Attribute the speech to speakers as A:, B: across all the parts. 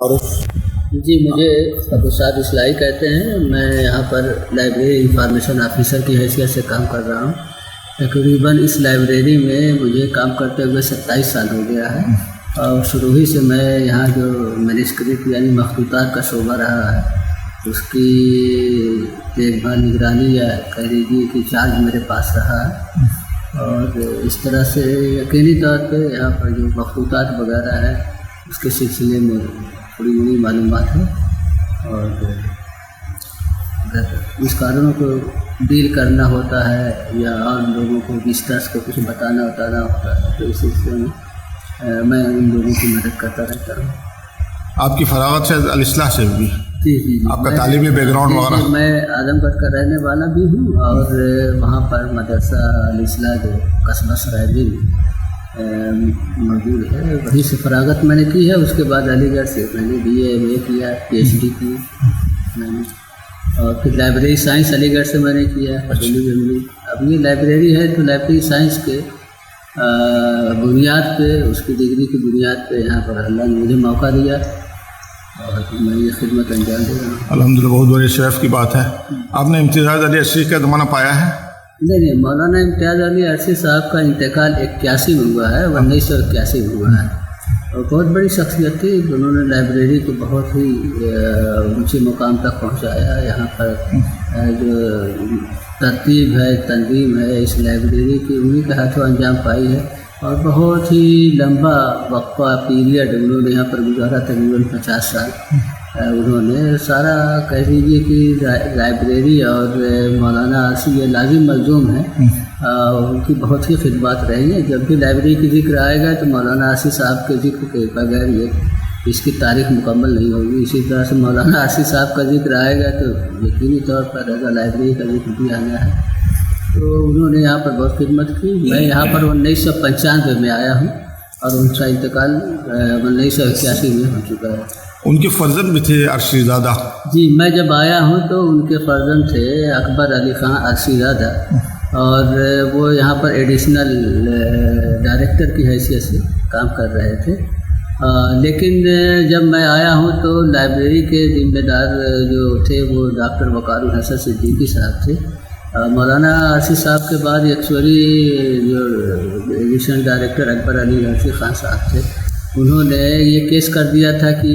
A: اور
B: جی مجھے ابوسعد اصلاحی کہتے ہیں. میں یہاں پر لائبریری انفارمیشن آفیسر کی حیثیت سے کام کر رہا ہوں. تقریباً اس لائبریری میں مجھے کام کرتے ہوئے 27 سال ہو گیا ہے اور شروع ہی سے میں یہاں جو مینوسکرپٹ یعنی مخطوطات کا شعبہ رہا ہے اس کی دیکھ بھال نگرانی یا کہہ لیجیے کہ چارج میرے پاس رہا ہے. اور اس طرح سے یقینی طور پہ یہاں پر جو مخطوطات وغیرہ ہے اس کے سلسلے میں تھوڑی بڑی معلومات ہے اور اس کاروں کو ڈیل کرنا ہوتا ہے یا اور لوگوں کو وزٹرس کو کچھ بتانا ہوتا ہے تو اس سلسلے میں میں ان لوگوں کی مدد کرتا رہتا ہوں.
A: آپ کی فراغت سے الاصلاح سے بھی
B: جی
A: آپ کا تعلیمی بیک گراؤنڈ وغیرہ؟
B: میں اعظم گڑھ کا رہنے والا بھی ہوں اور وہاں پر مدرسہ الاصلاح جو قصبہ سرائے موجود ہے وہیں سے فراغت میں نے کی ہے. اس کے بعد علی گڑھ سے میں نے BA MA کیا, PhD کی میں نے, اور پھر لائبریری سائنس علی گڑھ سے میں نے کیا ہے. اب یہ لائبریری ہے تو لائبریری سائنس کے بنیاد پہ اس کی ڈگری کی بنیاد پہ یہاں پر اللہ نے مجھے موقع دیا اور میں یہ خدمت انجام دے رہا ہوں.
A: الحمدللہ بہت بڑی شرف کی بات ہے. آپ نے امتیاز علی عرشی کا زمانہ پایا ہے؟
B: نہیں, مولانا امتیاز علی عرشی صاحب کا انتقال 81 میں ہوا ہے, 1981 میں ہوا ہے اور بہت بڑی شخصیت تھی. انہوں نے لائبریری کو بہت ہی اونچے مقام تک پہنچایا. یہاں پر جو ترتیب ہے, تنظیم ہے اس لائبریری کی انہیں کے ہاتھوں انجام پائی ہے اور بہت ہی لمبا وقفہ پیریڈ انہوں نے یہاں پر گزارا. تقریباً 50 سال انہوں نے سارا کہہ لیجیے کہ لائبریری اور مولانا عرشی یہ لازم ملزوم ہیں. ان کی بہت ہی خدمات رہی ہیں. جب بھی لائبریری کی ذکر آئے گا تو مولانا عرشی صاحب کے ذکر کے بغیر یہ اس کی تاریخ مکمل نہیں ہوگی. اسی طرح سے مولانا عرشی صاحب کا ذکر آئے گا تو یقینی طور پر رضا لائبریری کا ذکر بھی آنا ہے. تو انہوں نے یہاں پر بہت خدمت کی. میں یہاں پر 1995 میں آیا ہوں اور ان کا انتقال 1981 میں ہو چکا ہے.
A: ان کے فرزند بھی تھے عرشی زادہ؟
B: جی, میں جب آیا ہوں تو ان کے فرزند تھے اکبر علی خان عرشی زادہ اور وہ یہاں پر ایڈیشنل ڈائریکٹر کی حیثیت سے کام کر رہے تھے. لیکن جب میں آیا ہوں تو لائبریری کے ذمہ دار جو تھے وہ ڈاکٹر وقار الحسن صدیقی صاحب تھے. مولانا عرشی صاحب کے بعد ایکچولی جو ایڈیشنل ڈائریکٹر اکبر علی عرشی خان صاحب تھے انہوں نے یہ کیس کر دیا تھا کہ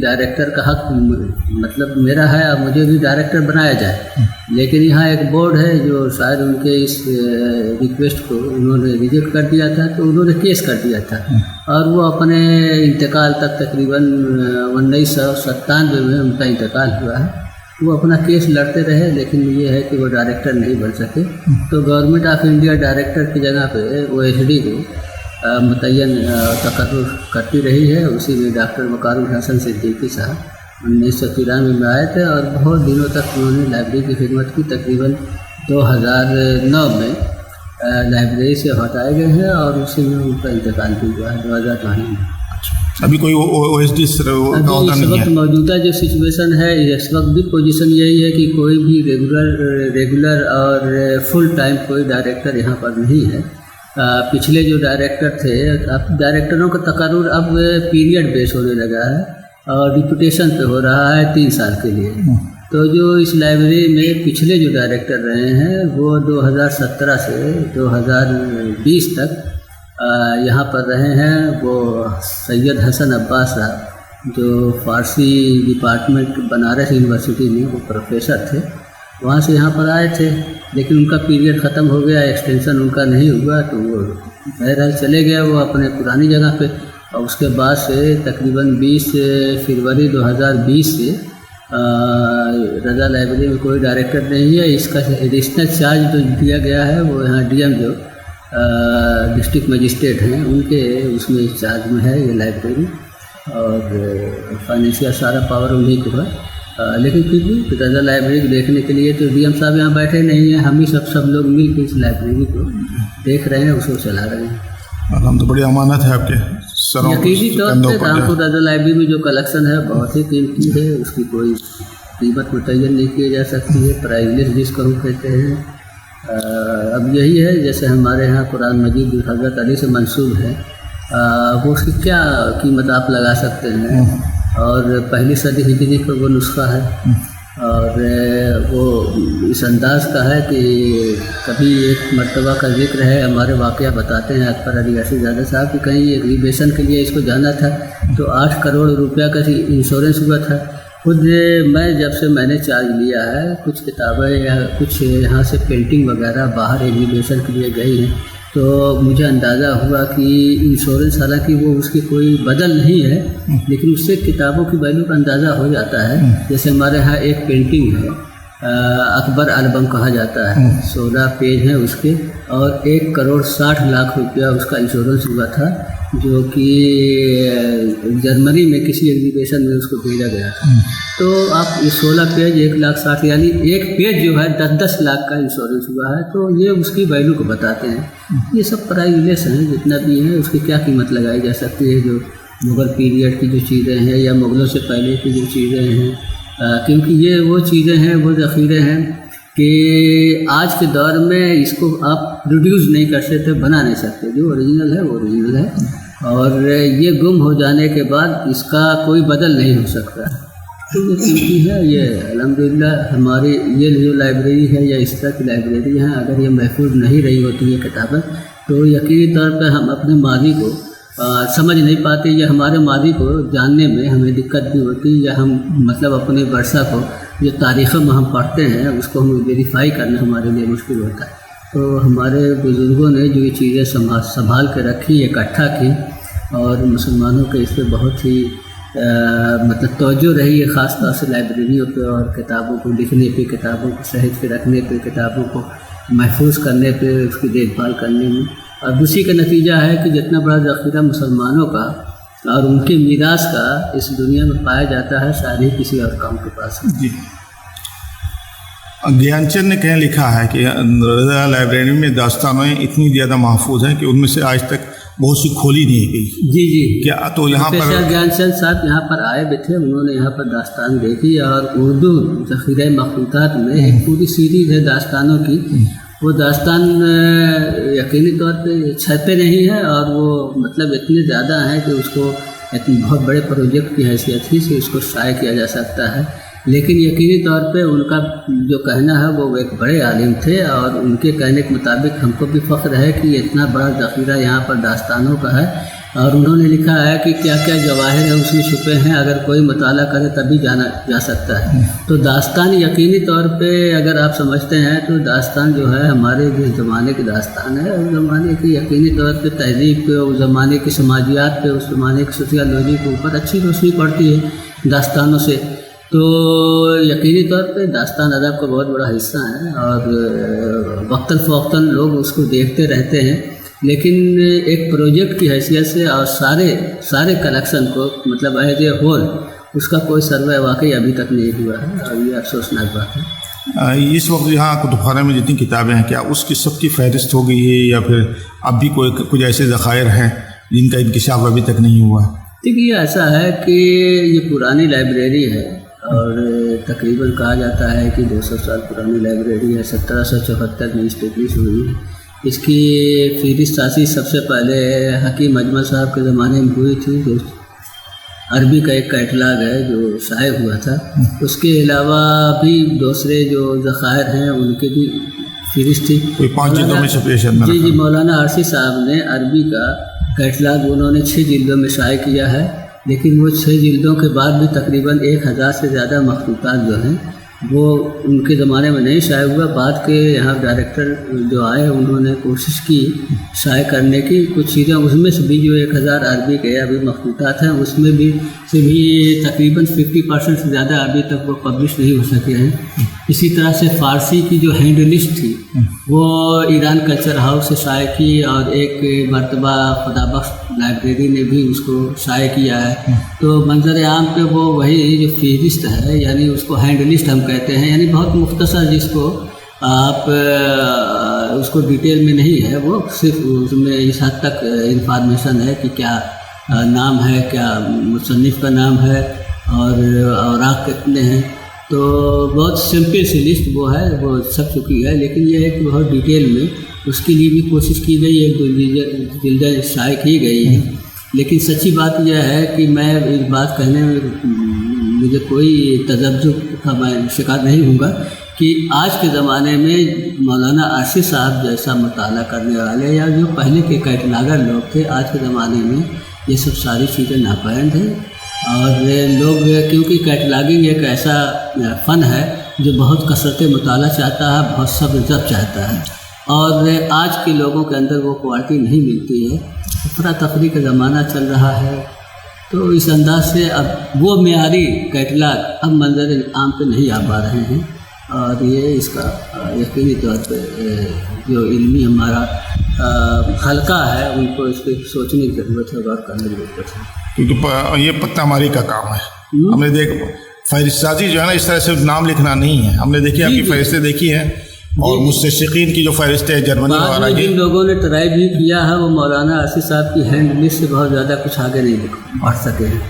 B: ڈائریکٹر کا حق مطلب میرا ہے اور مجھے بھی ڈائریکٹر بنایا جائے. لیکن یہاں ایک بورڈ ہے جو شاید ان کے اس ریکویسٹ کو انہوں نے ریجیکٹ کر دیا تھا تو انہوں نے کیس کر دیا تھا اور وہ اپنے انتقال تک تقریباً 1997 میں ان کا انتقال ہوا ہے. وہ اپنا کیس لڑتے رہے لیکن یہ ہے کہ وہ ڈائریکٹر نہیں بن سکے. تو گورنمنٹ آف انڈیا ڈائریکٹر کی جگہ پہ OHD کو متعین تقرر کرتی رہی ہے. اسی میں ڈاکٹر وقار الحسن صدیقی صاحب 1993 میں آئے تھے اور بہت دنوں تک انہوں نے لائبریری کی خدمت کی. تقریباً 2009 میں لائبریری سے ہٹائے گئے ہیں اور اسی میں ان کا انتقال بھی ہوا ہے 2009 میں.
A: ابھی کوئی OHD اس
B: وقت موجودہ جو سچویشن ہے اس وقت بھی پوزیشن یہی ہے کہ کوئی بھی ریگولر اور فل ٹائم کوئی ڈائریکٹر یہاں پر نہیں ہے. پچھلے جو ڈائریکٹر تھے اب ڈائریکٹروں کا تقرر اب پیریڈ بیس ہونے لگا ہے اور ڈپوٹیشن پہ ہو رہا ہے 3 سال کے لیے. تو جو اس لائبریری میں پچھلے جو ڈائریکٹر رہے ہیں وہ 2017 سے 2020 تک یہاں پر رہے ہیں. وہ سید حسن عباس صاحب جو فارسی ڈپارٹمنٹ بنارس یونیورسٹی میں وہ پروفیسر تھے, وہاں سے یہاں پر آئے تھے لیکن ان کا پیریڈ ختم ہو گیا, ایکسٹینشن ان کا نہیں ہوا تو وہ بہرحال چلے گئے وہ اپنے پرانی جگہ پہ. اور اس کے بعد سے تقریباً 20 فروری 2020 سے رضا لائبریری میں کوئی ڈائریکٹر نہیں ہے. اس کا ایڈیشنل چارج جو دیا گیا ہے وہ یہاں DM جو ڈسٹرکٹ مجسٹریٹ ہیں ان کے اس میں چارج میں ہے یہ لائبریری اور فائنینشیل سارا پاور انہیں کو ہے. لیکن پھر بھی رضا لائبریری دیکھنے کے لیے تو DM صاحب یہاں بیٹھے نہیں ہیں, ہم ہی سب لوگ مل کے اس لائبریری کو دیکھ رہے ہیں, اس کو چلا رہے ہیں.
A: الحمد بڑی امانت ہے آپ کے سروں.
B: یقینی طور پہ رامپور رضا لائبریری میں جو کلیکشن ہے بہت ہی قیمتی ہے, اس کی کوئی قیمت متعین نہیں کی جا سکتی ہے. پرائزلیس جس کو ہم کہتے ہیں. اب یہی ہے جیسے ہمارے یہاں قرآن مجید حضرت علی سے منسوب ہے, وہ اس کی کیا قیمت آپ لگا سکتے ہیں. اور پہلی صدی ہجری کا وہ نسخہ ہے، اور وہ اس انداز کا ہے کہ کبھی ایک مرتبہ کا ذکر ہے، ہمارے واقعہ بتاتے ہیں اکبر علی عرشی زادہ صاحب کہ کہیں ایگزیبیشن کے لیے اس کو جانا تھا تو 8 کروڑ روپیہ کا انشورنس ہوا تھا۔ خود جب سے میں نے چارج لیا ہے، کچھ کتابیں یا کچھ یہاں سے پینٹنگ وغیرہ باہر ایگزیبیشن کے لیے گئی ہیں تو مجھے اندازہ ہوا کہ انشورنس، حالانکہ وہ اس کی کوئی بدل نہیں ہے، لیکن اس سے کتابوں کی ویلیو کا اندازہ ہو جاتا ہے۔ جیسے ہمارے ہاں ایک پینٹنگ ہے، اکبر البم کہا جاتا ہے، 16 پیج ہیں اس کے، اور 1 کروڑ 60 لاکھ روپیہ اس کا انشورنس ہوا تھا، جو کہ جرمنی میں کسی ایگزیبیشن میں اس کو بھیجا گیا تھا۔ تو آپ یہ 16 پیج 1 لاکھ 60، یعنی ایک پیج جو ہے 10 لاکھ کا انشورنس ہوا ہے، تو یہ اس کی ویلیو کو بتاتے ہیں۔ یہ سب پرائز ہیں جتنا بھی ہیں، اس کی کیا قیمت لگائی جا سکتی ہے جو مغل پیریڈ کی جو چیزیں ہیں یا مغلوں سے پہلے کی جو چیزیں ہیں، کیونکہ یہ وہ چیزیں ہیں، وہ ذخیرے ہیں کہ آج کے دور میں اس کو آپ پروڈیوس نہیں کر سکتے، بنا نہیں سکتے۔ جو اوریجنل ہے وہ اوریجنل ہے، اور یہ گم ہو جانے کے بعد اس کا کوئی بدل نہیں ہو سکتا۔ تو یہ قیمتی ہے، یہ الحمدللہ ہماری یہ جو لائبریری ہے یا اس طرح کی لائبریری ہیں، اگر یہ محفوظ نہیں رہی ہوتی یہ کتابیں تو یقینی طور پر ہم اپنے ماضی کو سمجھ نہیں پاتے، یا ہمارے ماضی کو جاننے میں ہمیں دقت بھی ہوتی، یا ہم مطلب اپنے ورثہ کو جو تاریخوں میں ہم پڑھتے ہیں اس کو ہم ویریفائی کرنا ہمارے لیے مشکل ہوتا ہے۔ تو ہمارے بزرگوں نے جو یہ چیزیں سنبھال کے رکھی، اکٹھا کی، اور مسلمانوں کے اس پہ بہت ہی مطلب توجہ رہی ہے، خاص طور سے لائبریریوں پہ اور کتابوں کو لکھنے پہ، کتابوں کو سہج کے رکھنے پہ، کتابوں کو محفوظ کرنے پہ، اس کی دیکھ بھال کرنے میں۔ اور اسی کا نتیجہ ہے کہ جتنا بڑا ذخیرہ مسلمانوں کا اور ان کے میراث کا اس دنیا میں پایا جاتا ہے، شاید ہی کسی اور قوم کے پاس ہے۔
A: جی، گیان چند نے کہیں لکھا ہے کہ رضا لائبریری میں داستانیں اتنی زیادہ محفوظ ہیں کہ ان میں سے آج تک بہت سی کھولی نہیں گئی۔
B: جی جی،
A: کیا تو یہاں پر
B: گیان چند صاحب یہاں پر آئے بھی تھے، انہوں نے یہاں پر داستان دیکھی، اور اردو ذخیرہ مخطوطات میں ایک پوری سیریز ہے داستانوں کی۔ وہ داستان یقینی طور پہ چھپے نہیں ہیں، اور وہ مطلب اتنے زیادہ ہیں کہ اس کو ایک بہت بڑے پروجیکٹ کی حیثیت ہی سے اس کو شائع کیا جا سکتا ہے۔ لیکن یقینی طور پہ ان کا جو کہنا ہے وہ ایک بڑے عالم تھے، اور ان کے کہنے کے مطابق ہم کو بھی فخر ہے کہ اتنا بڑا ذخیرہ یہاں پر داستانوں کا ہے، اور انہوں نے لکھا ہے کہ کیا کیا جواہر ہیں اس میں چھپے ہیں، اگر کوئی مطالعہ کرے تبھی جانا جا سکتا ہے۔ تو داستان یقینی طور پہ اگر آپ سمجھتے ہیں تو داستان جو ہے ہمارے جس زمانے کی داستان ہے، اس زمانے کی یقینی طور پہ تہذیب پہ، اس زمانے کی سماجیات پہ، اس زمانے کی سوشیالوجی کے اوپر اچھی روشنی پڑتی ہے داستانوں سے۔ تو یقینی طور پہ داستان ادب کا بہت بڑا حصہ ہے، اور وقتاً فوقتاً لوگ اس کو دیکھتے رہتے ہیں، لیکن ایک پروجیکٹ کی حیثیت سے اور سارے کلیکشن کو مطلب ایز اے ہول اس کا کوئی سروے واقعی ابھی تک نہیں ہوا ہے، اور یہ افسوسناک بات ہے۔
A: اس وقت یہاں کتب خانے میں جتنی کتابیں ہیں، کیا اس کی سب کی فہرست ہو گئی ہے، یا پھر اب بھی کچھ ایسے ذخائر ہیں جن کا انکشاف ابھی تک نہیں ہوا؟
B: دیکھیے، ایسا ہے کہ یہ پرانی لائبریری ہے، اور تقریباً کہا جاتا ہے کہ 200 سال پرانی لائبریری ہے۔ 1774 میں اسٹیبلش ہوئی ہے۔ اس کی فہرست سازی سب سے پہلے حکیم اجمل صاحب کے زمانے میں ہوئی تھی، جو عربی کا ایک کیٹلاگ ہے جو شائع ہوا تھا۔ اس کے علاوہ بھی دوسرے جو ذخائر ہیں ان کے بھی فہرست تھی۔
A: کوئی 5 جلدوں میں چھپی ہے؟
B: جی، مولانا عرشی صاحب نے عربی کا کیٹلاگ انہوں نے 6 جلدوں میں شائع کیا ہے، لیکن وہ 6 جلدوں کے بعد بھی تقریباً 1000 سے زیادہ مخطوطات جو ہیں وہ ان کے زمانے میں نہیں شائع ہوا۔ بعد کے یہاں ڈائریکٹر جو آئے انہوں نے کوشش کی شائع کرنے کی کچھ چیزیں، اس میں سے بھی جو 1000 عربی کے ابھی مخطوطات ہیں اس میں بھی تقریباً 50% سے زیادہ ابھی تک وہ پبلش نہیں ہو سکے ہیں۔ اسی طرح سے فارسی کی جو ہینڈ لسٹ تھی وہ ایران کلچر ہاؤس سے شائع کی، اور ایک مرتبہ خدا بخش لائبریری نے بھی اس کو شائع کیا ہے۔ تو منظر عام پہ وہ وہی جو فہرست ہے، یعنی اس کو ہینڈ لسٹ ہم کہتے ہیں، یعنی بہت مختصر، جس کو آپ اس کو ڈیٹیل میں نہیں ہے، وہ صرف اس میں اس حد تک انفارمیشن ہے کہ کیا نام ہے، کیا مصنف کا نام ہے، اور اوراق کتنے ہیں۔ تو بہت سمپل سی لسٹ وہ ہے، وہ سب چکی ہے، لیکن یہ ہے کہ بہت ڈیٹیل میں اس کے لیے بھی کوشش کی گئی ہے، 2 جلدیں شائع کی گئی ہیں۔ لیکن سچی بات یہ ہے کہ میں اس بات کہنے میں مجھے کوئی تذبذب کا میں شکار نہیں ہوں گا کہ آج کے زمانے میں مولانا عارسی صاحب جیسا مطالعہ کرنے والے یا جو پہلے کے کیٹلاگر لوگ تھے، آج کے زمانے میں یہ سب ساری چیزیں ناپائید ہیں. اور لوگ کیونکہ کیٹلاگنگ ایک ایسا فن ہے جو بہت کثرت مطالعہ چاہتا ہے، بہت صبر ضبط چاہتا ہے، اور آج کے لوگوں کے اندر وہ کوالٹی نہیں ملتی ہے. افراتفری کا زمانہ چل رہا ہے، تو اس انداز سے اب وہ معیاری کیٹلاگ اب منظر عام پہ نہیں آ پا رہے ہیں، اور یہ اس کا یقینی طور پہ جو علمی ہمارا حلقہ ہے ان کو اس پہ سوچنے کی ضرورت ہے، غور کرنے کی ضرورت ہے،
A: کیونکہ یہ پتہ ماری کا کام ہے. ہم نے دیکھ فہرست سازی جو ہے نا، اس طرح سے نام لکھنا نہیں ہے. ہم نے دیکھی آپ کی فہرستیں دیکھی ہیں، اور مستشرقین کی جو فہرست ہے جرمنی وغیرہ کی،
B: جن لوگوں نے ٹرائی بھی کیا ہے وہ مولانا عارسی صاحب کی ہینڈ لسٹ سے بہت زیادہ کچھ آگے نہیں بڑھ سکے ہیں.